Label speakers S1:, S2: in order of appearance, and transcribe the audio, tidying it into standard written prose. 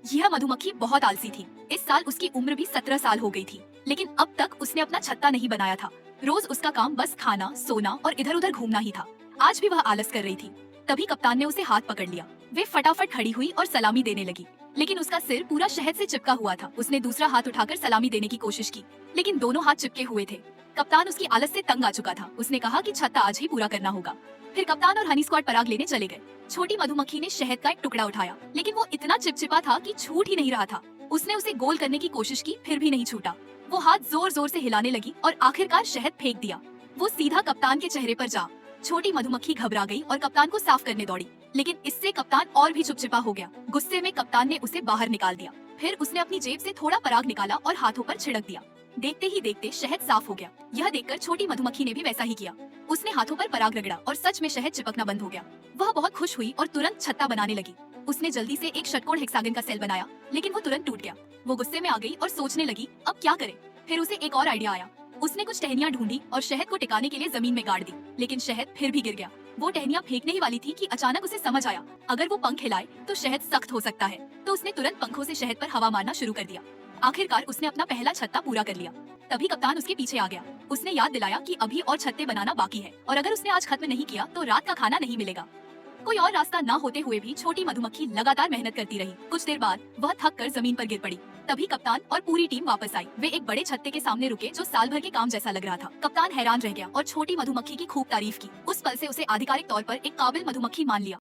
S1: यह मधुमक्खी बहुत आलसी थी। इस साल उसकी उम्र भी 17 साल हो गई थी, लेकिन अब तक उसने अपना छत्ता नहीं बनाया था। रोज उसका काम बस खाना, सोना और इधर उधर घूमना ही था। आज भी वह आलस कर रही थी। तभी कप्तान ने उसे हाथ पकड़ लिया। वे फटाफट खड़ी हुई और सलामी देने लगी, लेकिन उसका सिर पूरा शहद से चिपका हुआ था। उसने दूसरा हाथ उठाकर सलामी देने की कोशिश की, लेकिन दोनों हाथ चिपके हुए थे। कप्तान उसकी आलस से तंग आ चुका था। उसने कहा कि छत्ता आज ही पूरा करना होगा। फिर कप्तान और हनी स्क्वाड पराग लेने चले गए। छोटी मधुमक्खी ने शहद का एक टुकड़ा उठाया, लेकिन वो इतना चिपचिपा था कि छूट ही नहीं रहा था। उसने उसे गोल करने की कोशिश की, फिर भी नहीं छूटा। वो हाथ जोर जोर से हिलाने लगी और आखिरकार शहद फेंक दिया। वो सीधा कप्तान के चेहरे पर जा। छोटी मधुमक्खी घबरा गई और कप्तान को साफ करने दौड़ी, लेकिन इससे कप्तान और भी चिपचिपा हो गया। गुस्से में कप्तान ने उसे बाहर निकाल दिया। फिर उसने अपनी जेब से थोड़ा पराग निकाला और हाथों पर छिड़क दिया। देखते ही देखते शहद साफ हो गया। यह देखकर छोटी मधुमक्खी ने भी वैसा ही किया। उसने हाथों पर पराग रगड़ा और सच में शहद चिपकना बंद हो गया। वह बहुत खुश हुई और तुरंत छत्ता बनाने लगी। उसने जल्दी से एक षटकोण हेक्सागन का सेल बनाया, लेकिन वो तुरंत टूट गया। वो गुस्से में आ गई और सोचने लगी अब क्या करे। फिर उसे एक और आइडिया आया। उसने कुछ टहनियां ढूंढी और शहद को टिकाने के लिए जमीन में गाड़ दी, लेकिन शहद फिर भी गिर गया। वो टहनियां फेंकने ही वाली थी कि अचानक उसे समझ आया, अगर वो पंख हिलाए तो शहद सख्त हो सकता है। तो उसने तुरंत पंखों से शहद पर हवा मारना शुरू कर दिया। आखिरकार उसने अपना पहला छत्ता पूरा कर लिया। तभी कप्तान उसके पीछे आ गया। उसने याद दिलाया कि अभी और छत्ते बनाना बाकी है, और अगर उसने आज खत्म नहीं किया तो रात का खाना नहीं मिलेगा। कोई और रास्ता न होते हुए भी छोटी मधुमक्खी लगातार मेहनत करती रही। कुछ देर बाद वह थक कर जमीन पर गिर पड़ी। तभी कप्तान और पूरी टीम वापस आई। वे एक बड़े छत्ते के सामने रुके जो साल भर के काम जैसा लग रहा था। कप्तान हैरान रह गया और छोटी मधुमक्खी की खूब तारीफ की। उस पल से उसे आधिकारिक तौर पर एक काबिल मधुमक्खी मान लिया।